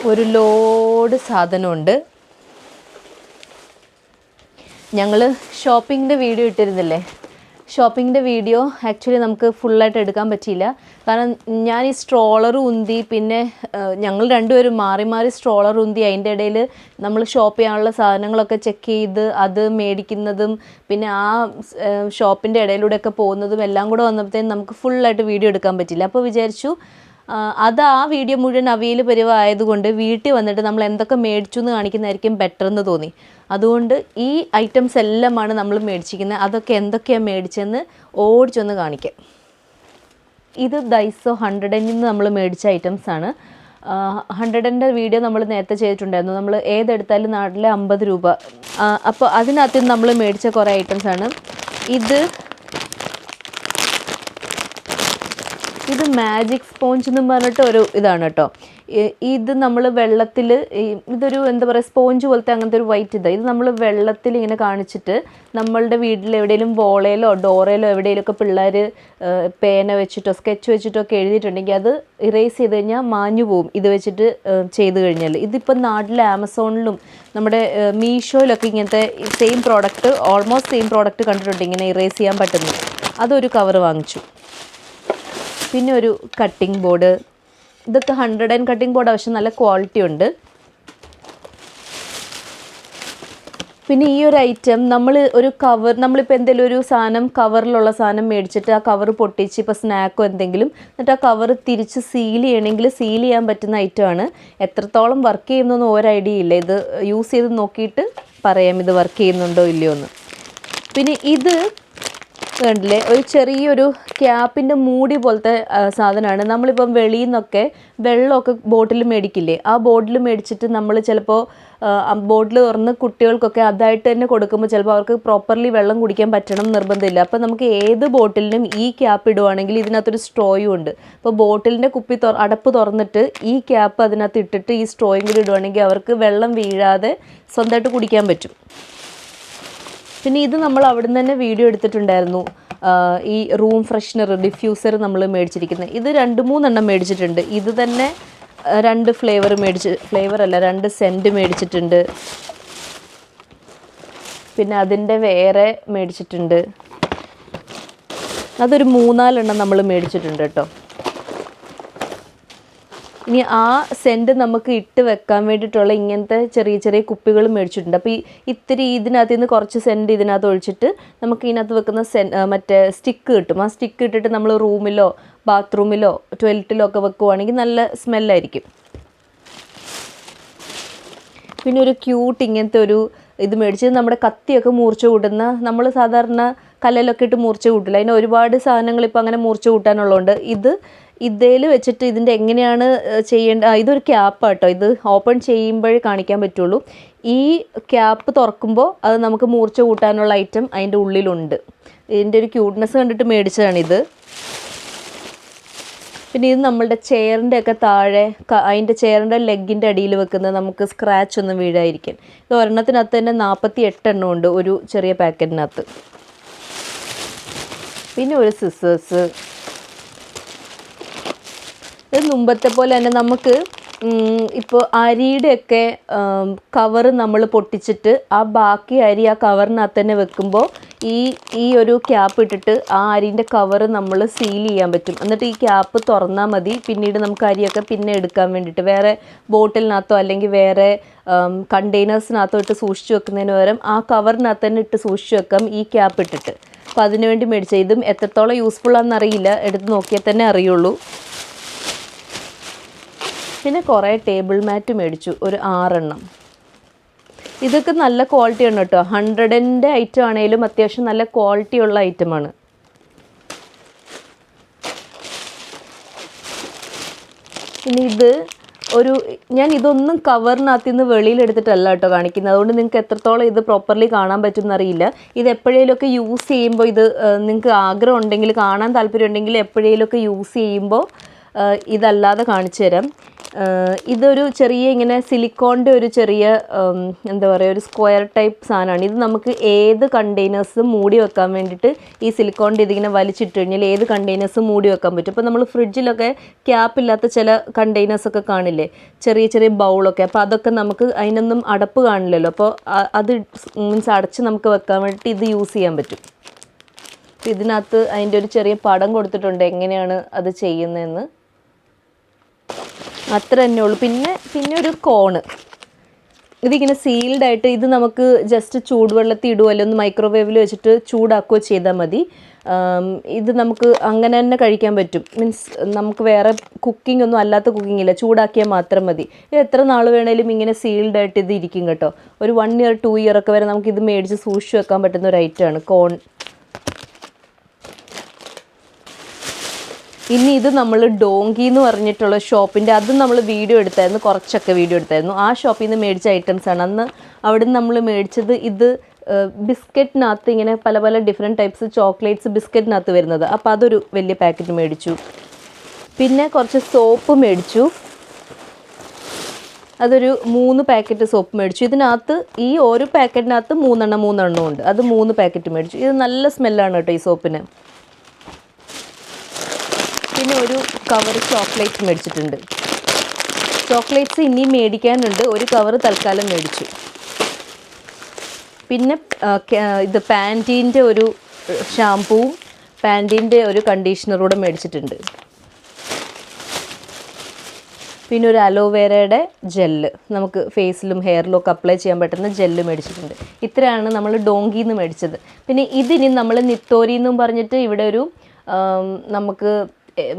ഒരു ലോഡ് സാധനമുണ്ട്. ഞങ്ങൾ ഷോപ്പിങ്ങിൻ്റെ വീഡിയോ ഇട്ടിരുന്നില്ലേ, ഷോപ്പിങ്ങിൻ്റെ വീഡിയോ ആക്ച്വലി നമുക്ക് ഫുള്ളായിട്ട് എടുക്കാൻ പറ്റിയില്ല. കാരണം ഞാൻ ഈ സ്ട്രോളർ ഉന്തി, പിന്നെ ഞങ്ങൾ രണ്ടുപേരും മാറി മാറി സ്ട്രോളർ ഉന്തി, അതിൻ്റെ ഇടയിൽ നമ്മൾ ഷോപ്പ് ചെയ്യാനുള്ള സാധനങ്ങളൊക്കെ ചെക്ക് ചെയ്ത് അത് മേടിക്കുന്നതും പിന്നെ ആ ഷോപ്പിൻ്റെ ഇടയിലൂടെയൊക്കെ പോകുന്നതും എല്ലാം കൂടെ വന്നപ്പോഴത്തേനും നമുക്ക് ഫുള്ളായിട്ട് വീഡിയോ എടുക്കാൻ പറ്റില്ല. അപ്പോൾ വിചാരിച്ചു അത് ആ വീഡിയോ മുഴുവൻ അവിയൽ പരിവായതുകൊണ്ട് വീട്ടിൽ വന്നിട്ട് നമ്മൾ എന്തൊക്കെ മേടിച്ചു എന്ന് കാണിക്കുന്നതായിരിക്കും ബെറ്റർ എന്ന് തോന്നി. അതുകൊണ്ട് ഈ ഐറ്റംസ് എല്ലാമാണ് നമ്മൾ മേടിച്ചിരിക്കുന്നത്. അതൊക്കെ എന്തൊക്കെയാണ് മേടിച്ചതെന്ന് ഓടിച്ചൊന്ന് കാണിക്കാം. ഇത് ഡൈസോ 100 നിന്ന് നമ്മൾ മേടിച്ച ഐറ്റംസാണ്. 100ൻ്റെ വീഡിയോ നമ്മൾ നേരത്തെ ചെയ്തിട്ടുണ്ടായിരുന്നു. നമ്മൾ ഏതെടുത്താലും നാട്ടിലെ 50 രൂപ. അപ്പോൾ അതിനകത്ത് നമ്മൾ മേടിച്ച കുറേ ഐറ്റംസാണ്. ഇത് മാജിക് സ്പോഞ്ച് എന്ന് പറഞ്ഞിട്ട് ഒരു ഇതാണ് കേട്ടോ. ഇത് നമ്മൾ വെള്ളത്തിൽ, ഇതൊരു എന്താ പറയുക, സ്പോഞ്ച് പോലത്തെ അങ്ങനത്തെ ഒരു വൈറ്റ് ഇത് നമ്മൾ വെള്ളത്തിൽ ഇങ്ങനെ കാണിച്ചിട്ട് നമ്മളുടെ വീട്ടിൽ എവിടെയെങ്കിലും വോളയിലോ ഡോറയിലോ എവിടെയെങ്കിലുമൊക്കെ പിള്ളേർ പേന വെച്ചിട്ടോ സ്കെച്ച് വെച്ചിട്ടോ ഒക്കെ എഴുതിയിട്ടുണ്ടെങ്കിൽ അത് ഇറേസ് ചെയ്ത് കഴിഞ്ഞാൽ മാഞ്ഞു പോവും ഇത് വെച്ചിട്ട് ചെയ്ത് കഴിഞ്ഞാൽ. ഇതിപ്പോൾ നാട്ടിൽ ആമസോണിലും നമ്മുടെ മീഷോയിലൊക്കെ ഇങ്ങനത്തെ same product, almost same product കണ്ടിട്ടുണ്ട് ഇങ്ങനെ ഇറേസ് ചെയ്യാൻ പറ്റുന്നത്. അതൊരു കവർ വാങ്ങിച്ചു. പിന്നെ ഒരു കട്ടിംഗ് ബോർഡ്. ഇതൊക്കെ 100 കട്ടിംഗ് ബോർഡ്, പക്ഷെ നല്ല ക്വാളിറ്റി ഉണ്ട്. പിന്നെ ഈ ഒരു ഐറ്റം നമ്മൾ ഒരു കവർ, നമ്മളിപ്പോൾ എന്തെങ്കിലും ഒരു സാധനം കവറിലുള്ള സാധനം മേടിച്ചിട്ട് ആ കവർ പൊട്ടിച്ച് ഇപ്പോൾ സ്നാക്കോ എന്തെങ്കിലും, എന്നിട്ട് ആ കവർ തിരിച്ച് സീൽ ചെയ്യണമെങ്കിൽ സീൽ ചെയ്യാൻ പറ്റുന്ന ഐറ്റമാണ്. എത്രത്തോളം വർക്ക് ചെയ്യുന്നൊന്നും ഒരു ഐഡിയ ഇല്ല. ഇത് യൂസ് ചെയ്ത് നോക്കിയിട്ട് പറയാം ഇത് വർക്ക് ചെയ്യുന്നുണ്ടോ ഇല്ലയോ എന്ന്. പിന്നെ ഇത് കണ്ടില്ലേ, ഒരു ചെറിയൊരു ക്യാപ്പിൻ്റെ മൂടി പോലത്തെ സാധനമാണ്. നമ്മളിപ്പം വെളിയിൽ നിന്നൊക്കെ വെള്ളമൊക്കെ ബോട്ടിൽ മേടിക്കില്ലേ, ആ ബോട്ടിൽ മേടിച്ചിട്ട് നമ്മൾ ചിലപ്പോൾ ബോട്ടിൽ തുറന്ന് കുട്ടികൾക്കൊക്കെ അതായിട്ട് തന്നെ കൊടുക്കുമ്പോൾ ചിലപ്പോൾ അവർക്ക് പ്രോപ്പർലി വെള്ളം കുടിക്കാൻ പറ്റണം നിർബന്ധമില്ല. അപ്പോൾ നമുക്ക് ഏത് ബോട്ടിലിനും ഈ ക്യാപ്പ് ഇടുവാണെങ്കിൽ ഇതിനകത്തൊരു സ്ട്രോയും ഉണ്ട്. അപ്പോൾ ബോട്ടിലിൻ്റെ അടപ്പ് തുറന്നിട്ട് ഈ ക്യാപ്പ് അതിനകത്ത് ഇട്ടിട്ട് ഈ സ്ട്രോയും കൂടി ഇടുവാണെങ്കിൽ അവർക്ക് വെള്ളം വീഴാതെ സ്വന്തമായിട്ട് കുടിക്കാൻ പറ്റും. പിന്നെ ഇത് നമ്മൾ അവിടെ നിന്ന് തന്നെ വീഡിയോ എടുത്തിട്ടുണ്ടായിരുന്നു. ഈ റൂം ഫ്രഷ്നർ ഡിഫ്യൂസർ നമ്മൾ മേടിച്ചിരിക്കുന്നത്. ഇത് 2-3 മേടിച്ചിട്ടുണ്ട്. ഇത് തന്നെ 2 2 സെൻറ്റ് മേടിച്ചിട്ടുണ്ട്. പിന്നെ അതിൻ്റെ വേറെ മേടിച്ചിട്ടുണ്ട്. അതൊരു 3-4 നമ്മൾ മേടിച്ചിട്ടുണ്ട് കേട്ടോ. ഇനി ആ സെൻറ്റ് നമുക്ക് ഇട്ട് വെക്കാൻ വേണ്ടിയിട്ടുള്ള ഇങ്ങനത്തെ ചെറിയ ചെറിയ കുപ്പികൾ മേടിച്ചിട്ടുണ്ട്. അപ്പോൾ ഇത്തിരി ഇതിനകത്ത് നിന്ന് കുറച്ച് സെൻറ്റ് ഇതിനകത്ത് ഒഴിച്ചിട്ട് നമുക്ക് ഇതിനകത്ത് വെക്കുന്ന മറ്റേ സ്റ്റിക്ക് കിട്ടും. ആ സ്റ്റിക്ക് ഇട്ടിട്ട് നമ്മൾ റൂമിലോ ബാത്റൂമിലോ ടോയ്ലറ്റിലോ ഒക്കെ വെക്കുവാണെങ്കിൽ നല്ല സ്മെല്ലായിരിക്കും. പിന്നെ ഒരു ക്യൂട്ട് ഇങ്ങനത്തെ ഒരു ഇത് മേടിച്ചത്, നമ്മുടെ കത്തിയൊക്കെ മൂർച്ച കൂട്ടുന്ന, നമ്മൾ സാധാരണ കല്ലിലൊക്കെ ഇട്ട് മൂർച്ച കൂട്ടില്ല, അതിന് ഒരുപാട് സാധനങ്ങൾ ഇപ്പോൾ അങ്ങനെ മൂർച്ച കൂട്ടാനുള്ളതുകൊണ്ട് ഇതിൽ വെച്ചിട്ട് ഇതിൻ്റെ എങ്ങനെയാണ് ഇതൊരു ക്യാപ്പാട്ടോ. ഇത് ഓപ്പൺ ചെയ്യുമ്പോഴേ കാണിക്കാൻ പറ്റുള്ളൂ. ഈ ക്യാപ്പ് തുറക്കുമ്പോൾ അത് നമുക്ക് മൂർച്ച കൂട്ടാനുള്ള ഐറ്റം അതിൻ്റെ ഉള്ളിലുണ്ട്. ഇതിൻ്റെ ഒരു ക്യൂട്ട്നെസ് കണ്ടിട്ട് മേടിച്ചതാണിത്. പിന്നെ ഇത് നമ്മളുടെ ചെയറിൻ്റെ ഒക്കെ താഴെ, അതിൻ്റെ ചെയറിൻ്റെ ലെഗിൻ്റെ അടിയിൽ വെക്കുന്നത് നമുക്ക് സ്ക്രാച്ച് ഒന്നും വീഴാതിരിക്കാൻ. ഇത് ഒരെണ്ണത്തിനകത്ത് തന്നെ 48 ഉണ്ട് ഒരു ചെറിയ പാക്കറ്റിനകത്ത്. പിന്നെ ഒരു സിസേഴ്സ്. ഇത് മുമ്പത്തെ പോലെ തന്നെ നമുക്ക് ഇപ്പോൾ അരിയുടെയൊക്കെ കവറ് നമ്മൾ പൊട്ടിച്ചിട്ട് ആ ബാക്കി അരി ആ കവറിനകത്ത് തന്നെ വെക്കുമ്പോൾ ഈ ഒരു ക്യാപ്പ് ഇട്ടിട്ട് ആ അരിൻ്റെ കവറ് നമ്മൾ സീൽ ചെയ്യാൻ പറ്റും. എന്നിട്ട് ഈ ക്യാപ്പ് തുറന്നാൽ മതി. പിന്നീട് നമുക്ക് അരിയൊക്കെ പിന്നെ എടുക്കാൻ വേണ്ടിയിട്ട് വേറെ ബോട്ടിലിനകത്തോ അല്ലെങ്കിൽ വേറെ കണ്ടെയ്നേഴ്സിനകത്തോ ഇട്ട് സൂക്ഷിച്ച് വെക്കുന്നതിന് പകരം ആ കവറിനകത്ത് തന്നെ ഇട്ട് സൂക്ഷിച്ച് വെക്കാം ഈ ക്യാപ്പ് ഇട്ടിട്ട്. അപ്പോൾ അതിനു വേണ്ടി മേടിച്ചത്. ഇതും എത്രത്തോളം യൂസ്ഫുള്ളാണെന്ന് അറിയില്ല, എടുത്ത് നോക്കിയാൽ തന്നെ അറിയുള്ളൂ. പിന്നെ കുറേ ടേബിൾ മാറ്റ് മേടിച്ചു, ഒരു 6. ഇതൊക്കെ നല്ല ക്വാളിറ്റി ആണ് കേട്ടോ. 100ൻ്റെ ഐറ്റം ആണെങ്കിലും അത്യാവശ്യം നല്ല ക്വാളിറ്റി ഉള്ള ഐറ്റമാണ്. ഇനി ഇത് ഞാൻ ഇതൊന്നും കവറിനകത്ത് നിന്ന് വെളിയിലെടുത്തിട്ടല്ല കേട്ടോ കാണിക്കുന്നത്. അതുകൊണ്ട് നിങ്ങൾക്ക് എത്രത്തോളം ഇത് പ്രോപ്പർലി കാണാൻ പറ്റുമെന്ന് അറിയില്ല. ഇത് എപ്പോഴേലുമൊക്കെ യൂസ് ചെയ്യുമ്പോൾ, ഇത് നിങ്ങൾക്ക് ആഗ്രഹം ഉണ്ടെങ്കിൽ, കാണാൻ താല്പര്യം ഉണ്ടെങ്കിൽ എപ്പോഴേലുമൊക്കെ യൂസ് ചെയ്യുമ്പോൾ ഇതല്ലാതെ കാണിച്ചു തരാം. ഇതൊരു ചെറിയ ഇങ്ങനെ സിലിക്കോണിൻ്റെ ഒരു ചെറിയ എന്താ പറയുക ഒരു സ്ക്വയർ ടൈപ്പ് സാധനമാണ്. ഇത് നമുക്ക് ഏത് കണ്ടെയ്നേഴ്സും മൂടി വെക്കാൻ വേണ്ടിയിട്ട് ഈ സിലിക്കോണിൻ്റെ ഇതിങ്ങനെ വലിച്ചിട്ട് കഴിഞ്ഞാൽ ഏത് കണ്ടെയ്നേഴ്സും മൂടി വെക്കാൻ പറ്റും. ഇപ്പോൾ നമ്മൾ ഫ്രിഡ്ജിലൊക്കെ ക്യാപ്പില്ലാത്ത ചില കണ്ടെയ്നേഴ്സൊക്കെ കാണില്ലേ, ചെറിയ ചെറിയ ബൗളൊക്കെ, അപ്പോൾ അതൊക്കെ നമുക്ക് അതിനൊന്നും അടപ്പ് കാണില്ലല്ലോ, അപ്പോൾ അത് മീൻസ് അടച്ച് നമുക്ക് വെക്കാൻ വേണ്ടിയിട്ട് ഇത് യൂസ് ചെയ്യാൻ പറ്റും. ഇതിനകത്ത് അതിൻ്റെ ഒരു ചെറിയ പടം കൊടുത്തിട്ടുണ്ട് എങ്ങനെയാണ് അത് ചെയ്യുന്നതെന്ന്, അത്ര തന്നെ ഉള്ളൂ. പിന്നെ ഒരു കോണ്, ഇതിങ്ങനെ സീൽഡായിട്ട്, ഇത് നമുക്ക് ജസ്റ്റ് ചൂടുവെള്ളത്തിൽ ഇടുകയോ അല്ലെങ്കിൽ ഒന്ന് മൈക്രോവേവിൽ വെച്ചിട്ട് ചൂടാക്കുകയോ ചെയ്താൽ മതി. ഇത് നമുക്ക് അങ്ങനെ തന്നെ കഴിക്കാൻ പറ്റും. മീൻസ് നമുക്ക് വേറെ കുക്കിംഗ് ഒന്നും അല്ലാത്ത കുക്കിംഗ് ഇല്ല, ചൂടാക്കിയാൽ മാത്രം മതി. ഇത് എത്ര നാൾ വേണേലും ഇങ്ങനെ സീൽഡായിട്ട് ഇത് ഇരിക്കും കേട്ടോ. ഒരു 1 ഇയർ 2 ഇയർ ഒക്കെ വരെ നമുക്ക് ഇത് മേടിച്ച് സൂക്ഷിച്ച് വെക്കാൻ പറ്റുന്ന ഒരു ഐറ്റമാണ് കോൺ. ഇനി ഇത് നമ്മൾ ഡോങ്കി എന്ന് പറഞ്ഞിട്ടുള്ള ഷോപ്പിൻ്റെ, അതും നമ്മൾ വീഡിയോ എടുത്തായിരുന്നു, കുറച്ചൊക്കെ വീഡിയോ എടുത്തായിരുന്നു. ആ ഷോപ്പിൽ നിന്ന് മേടിച്ച ഐറ്റംസാണ്. അന്ന് അവിടെ നിന്ന് നമ്മൾ മേടിച്ചത് ഇത് ബിസ്ക്കറ്റിനകത്ത് ഇങ്ങനെ പല പല ഡിഫറെൻറ്റ് ടൈപ്സ് ചോക്ലേറ്റ്സ് ബിസ്ക്കറ്റിനകത്ത് വരുന്നത്. അപ്പോൾ അതൊരു വലിയ പാക്കറ്റ് മേടിച്ചു. പിന്നെ കുറച്ച് സോപ്പ് മേടിച്ചു, അതൊരു 3 പാക്കറ്റ് സോപ്പ് മേടിച്ചു. ഇതിനകത്ത് ഈ ഓരോ പാക്കറ്റിനകത്ത് 3 എണ്ണം ഉണ്ട്. അത് 3 പാക്കറ്റ് മേടിച്ചു. ഇത് നല്ല സ്മെല്ലാണ് കേട്ടോ ഈ സോപ്പിന്. പിന്നെ ഒരു കവർ ചോക്ലേറ്റ്സ് മേടിച്ചിട്ടുണ്ട്. ചോക്ലേറ്റ്സ് ഇനിയും മേടിക്കാനുണ്ട്, ഒരു കവർ തൽക്കാലം മേടിച്ചു. പിന്നെ ഇത് പാൻറ്റീൻ്റെ ഒരു ഷാമ്പൂവും പാൻറ്റീൻ്റെ ഒരു കണ്ടീഷണറൂടെ മേടിച്ചിട്ടുണ്ട്. പിന്നെ ഒരു അലോവേരയുടെ ജെല്ല്, നമുക്ക് ഫേസിലും ഹെയറിലും ഒക്കെ അപ്ലൈ ചെയ്യാൻ പറ്റുന്ന ജെല്ല് മേടിച്ചിട്ടുണ്ട്. ഇത്രയാണ് നമ്മൾ ഡോങ്കിയിൽ നിന്ന് മേടിച്ചത്. പിന്നെ ഇതിനി നമ്മൾ നിത്തോരി എന്നും പറഞ്ഞിട്ട് ഇവിടെ ഒരു നമുക്ക്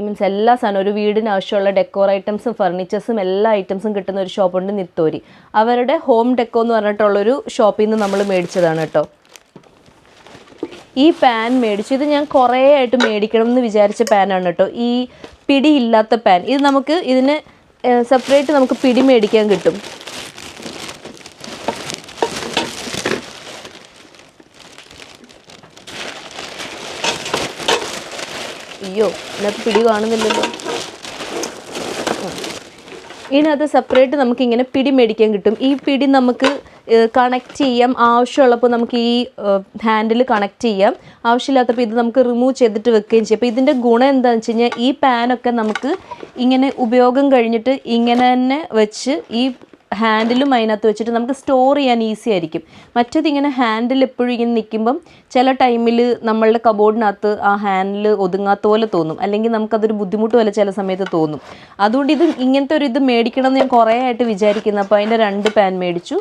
മീൻസ് എല്ലാ സാധനവും ഒരു വീടിന് ആവശ്യമുള്ള ഡെക്കോർ ഐറ്റംസും ഫർണിച്ചേഴ്സും എല്ലാ ഐറ്റംസും കിട്ടുന്ന ഒരു ഷോപ്പുണ്ട് നിത്തോരി. അവരുടെ ഹോം ഡെക്കോ എന്ന് പറഞ്ഞിട്ടുള്ളൊരു ഷോപ്പിൽ നിന്ന് നമ്മൾ മേടിച്ചതാണ് കേട്ടോ. ഈ പാൻ മേടിച്ചു. ഇത് ഞാൻ കുറേ ആയിട്ട് മേടിക്കണം എന്ന് വിചാരിച്ച പാനാണ് കേട്ടോ, ഈ പിടിയില്ലാത്ത പാൻ. ഇത് നമുക്ക് ഇതിന് സെപ്പറേറ്റ് നമുക്ക് പിടി മേടിക്കാൻ കിട്ടും. അയ്യോ, ഇതിനകത്ത് പിടി കാണുന്നില്ലല്ലോ. ഇതിനകത്ത് സെപ്പറേറ്റ് നമുക്കിങ്ങനെ പിടി മേടിക്കാൻ കിട്ടും. ഈ പിടി നമുക്ക് കണക്ട് ചെയ്യാം, ആവശ്യമുള്ളപ്പോൾ നമുക്ക് ഈ ഹാൻഡിൽ കണക്ട് ചെയ്യാം, ആവശ്യമില്ലാത്തപ്പോൾ ഇത് നമുക്ക് റിമൂവ് ചെയ്തിട്ട് വെക്കുകയും ചെയ്യും. അപ്പോൾ ഇതിൻ്റെ ഗുണം എന്താണെന്ന് വെച്ച് കഴിഞ്ഞാൽ ഈ പാനൊക്കെ നമുക്ക് ഇങ്ങനെ ഉപയോഗം കഴിഞ്ഞിട്ട് ഇങ്ങനെ തന്നെ വെച്ച് ഈ ഹാൻഡിലും അതിനകത്ത് വെച്ചിട്ട് നമുക്ക് സ്റ്റോർ ചെയ്യാൻ ഈസി ആയിരിക്കും. മറ്റേതിങ്ങനെ ഹാൻഡിൽ എപ്പോഴും ഇങ്ങനെ നിൽക്കുമ്പം ചില ടൈമിൽ നമ്മളുടെ കബോർഡിനകത്ത് ആ ഹാൻഡിൽ ഒതുങ്ങാത്ത പോലെ തോന്നും, അല്ലെങ്കിൽ നമുക്കതൊരു ബുദ്ധിമുട്ട് പോലെ ചില സമയത്ത് തോന്നും. അതുകൊണ്ട് ഇങ്ങനത്തെ ഒരു ഇത് മേടിക്കണം എന്ന് ഞാൻ കുറേ ആയിട്ട് വിചാരിക്കുന്നു. അപ്പോൾ അതിൻ്റെ 2 പാൻ മേടിച്ചു.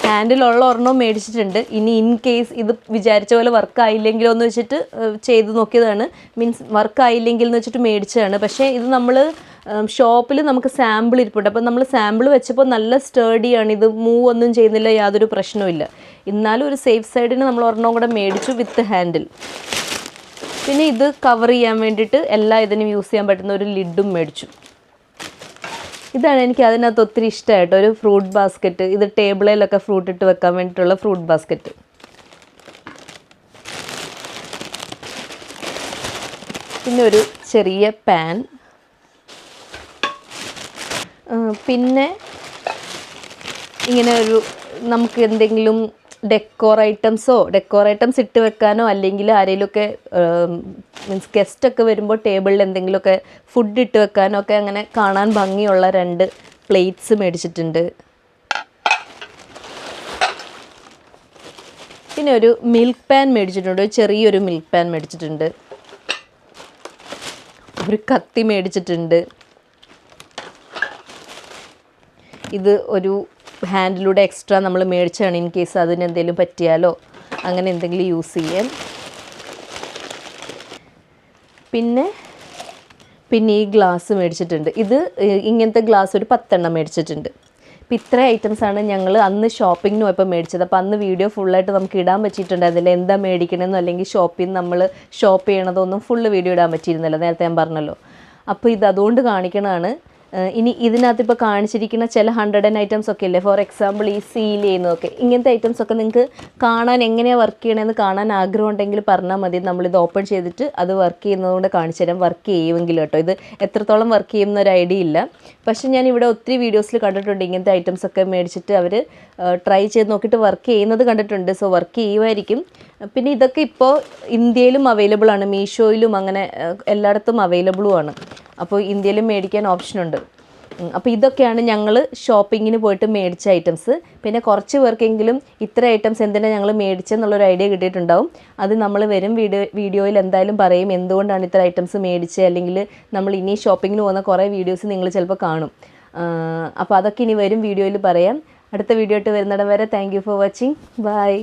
ഹാൻഡിലുള്ള ഒരെണ്ണം മേടിച്ചിട്ടുണ്ട്. ഇനി ഇൻ കേസ് ഇത് വിചാരിച്ച പോലെ വർക്ക് ആയില്ലെങ്കിലോ എന്ന് വെച്ചിട്ട് ചെയ്ത് നോക്കിയതാണ്. മീൻസ് വർക്ക് ആയില്ലെങ്കിൽ എന്ന് വെച്ചിട്ട് മേടിച്ചതാണ്. പക്ഷേ ഇത് നമ്മൾ ഷോപ്പിൽ നമുക്ക് സാമ്പിൾ ഇരിപ്പുണ്ട്. അപ്പോൾ നമ്മൾ സാമ്പിൾ വെച്ചപ്പോൾ നല്ല സ്റ്റേഡിയാണ്, ഇത് മൂവ് ഒന്നും ചെയ്യുന്നില്ല, യാതൊരു പ്രശ്നവുമില്ല. എന്നാലും ഒരു സേഫ് സൈഡിന് നമ്മൾ ഒരെണ്ണം കൂടെ മേടിച്ചു വിത്ത് ഹാൻഡിൽ. പിന്നെ ഇത് കവർ ചെയ്യാൻ വേണ്ടിയിട്ട് എല്ലാ ഇതിനും യൂസ് ചെയ്യാൻ പറ്റുന്ന ഒരു ലിഡും മേടിച്ചു. ഇതാണ് എനിക്ക് അതിനകത്ത് ഒത്തിരി ഇഷ്ടമായിട്ടോ, ഒരു ഫ്രൂട്ട് ബാസ്ക്കറ്റ്. ഇത് ടേബിളിലൊക്കെ ഫ്രൂട്ട് ഇട്ട് വെക്കാൻ വേണ്ടിയിട്ടുള്ള ഫ്രൂട്ട് ബാസ്ക്കറ്റ്. പിന്നെ ഒരു ചെറിയ പാൻ. പിന്നെ ഇങ്ങനെ ഒരു നമുക്ക് എന്തെങ്കിലും ഡെക്കോർ ഐറ്റംസ് ഇട്ട് വെക്കാനോ, അല്ലെങ്കിൽ ആരെങ്കിലുമൊക്കെ മീൻസ് ഗസ്റ്റൊക്കെ വരുമ്പോൾ ടേബിളിൽ എന്തെങ്കിലുമൊക്കെ ഫുഡ് ഇട്ട് വെക്കാനോ ഒക്കെ അങ്ങനെ കാണാൻ ഭംഗിയുള്ള 2 പ്ലേറ്റ്സ് മേടിച്ചിട്ടുണ്ട്. പിന്നെ ഒരു മിൽക്ക് പാൻ മേടിച്ചിട്ടുണ്ട്, ചെറിയൊരു മിൽക്ക് പാൻ മേടിച്ചിട്ടുണ്ട്. ഒരു കത്തി മേടിച്ചിട്ടുണ്ട്. ഇത് ഒരു ഹാൻഡിലൂടെ എക്സ്ട്രാ നമ്മൾ മേടിച്ചാണ്, ഇൻ കേസ് അതിന് എന്തെങ്കിലും പറ്റിയാലോ അങ്ങനെ എന്തെങ്കിലും യൂസ് ചെയ്യാൻ. പിന്നെ ഈ ഗ്ലാസ് മേടിച്ചിട്ടുണ്ട്. ഇത് ഇങ്ങനത്തെ ഗ്ലാസ് ഒരു 10 എണ്ണം മേടിച്ചിട്ടുണ്ട്. അപ്പോൾ ഇത്ര ഐറ്റംസാണ് ഞങ്ങൾ അന്ന് ഷോപ്പിങ്ങിന് പോയപ്പോൾ മേടിച്ചത്. അപ്പോൾ അന്ന് വീഡിയോ ഫുള്ളായിട്ട് നമുക്ക് ഇടാൻ പറ്റിയിട്ടുണ്ട്. അതിൽ എന്താ മേടിക്കണമെന്നോ അല്ലെങ്കിൽ ഷോപ്പിൽ നിന്ന് നമ്മൾ ഷോപ്പ് ചെയ്യണതൊന്നും ഫുള്ള് വീഡിയോ ഇടാൻ പറ്റിയിരുന്നല്ലോ, നേരത്തെ ഞാൻ പറഞ്ഞല്ലോ. അപ്പോൾ ഇത് അതുകൊണ്ട് കാണിക്കണതാണ്. ഇനി ഇതിനകത്ത് ഇപ്പോൾ കാണിച്ചിരിക്കുന്ന ചില 100 ഐറ്റംസ് ഒക്കെ ഇല്ലേ, ഫോർ എക്സാമ്പിൾ ഈ സീൽ ചെയ്യുന്നതൊക്കെ, ഇങ്ങനത്തെ ഐറ്റംസ് ഒക്കെ നിങ്ങൾക്ക് കാണാൻ എങ്ങനെയാണ് വർക്ക് ചെയ്യണമെന്ന് കാണാൻ ആഗ്രഹം ഉണ്ടെങ്കിൽ പറഞ്ഞാൽ മതി. നമ്മളിത് ഓപ്പൺ ചെയ്തിട്ട് അത് വർക്ക് ചെയ്യുന്നതുകൊണ്ട് കാണിച്ചു തരാം, വർക്ക് ചെയ്യുമെങ്കിൽ കേട്ടോ. ഇത് എത്രത്തോളം വർക്ക് ചെയ്യുന്ന ഒരു ഐഡിയ ഇല്ല, പക്ഷേ ഞാൻ ഇവിടെ ഒത്തിരി വീഡിയോസിൽ കണ്ടിട്ടുണ്ട് ഇങ്ങനത്തെ ഐറ്റംസ് ഒക്കെ മേടിച്ചിട്ട് അവർ ട്രൈ ചെയ്ത് നോക്കിയിട്ട് വർക്ക് ചെയ്യുന്നത് കണ്ടിട്ടുണ്ട്. സോ വർക്ക് ചെയ്യുമായിരിക്കും. പിന്നെ ഇതൊക്കെ ഇപ്പോൾ ഇന്ത്യയിലും അവൈലബിൾ ആണ്, മീഷോയിലും അങ്ങനെ എല്ലായിടത്തും അവൈലബിളും ആണ്. അപ്പോൾ ഇന്ത്യയിലും മേടിക്കാൻ ഓപ്ഷനുണ്ട്. അപ്പോൾ ഇതൊക്കെയാണ് ഞങ്ങൾ ഷോപ്പിങ്ങിന് പോയിട്ട് മേടിച്ച ഐറ്റംസ്. പിന്നെ കുറച്ച് പേർക്കെങ്കിലും ഇത്ര ഐറ്റംസ് എന്തിനാണ് ഞങ്ങൾ മേടിച്ചെന്നുള്ളൊരു ഐഡിയ കിട്ടിയിട്ടുണ്ടാവും. അത് നമ്മൾ വരും വീഡിയോയിൽ എന്തായാലും പറയും എന്തുകൊണ്ടാണ് ഇത്ര ഐറ്റംസ് മേടിച്ചത്, അല്ലെങ്കിൽ നമ്മൾ ഇനി ഷോപ്പിങ്ങിന് പോകുന്ന കുറേ വീഡിയോസ് നിങ്ങൾ ചിലപ്പോൾ കാണും. അപ്പോൾ അതൊക്കെ ഇനി വരും വീഡിയോയിൽ പറയാം. അടുത്ത വീഡിയോ ആയിട്ട് വരുന്നിടം വരെ thank you for watching. By.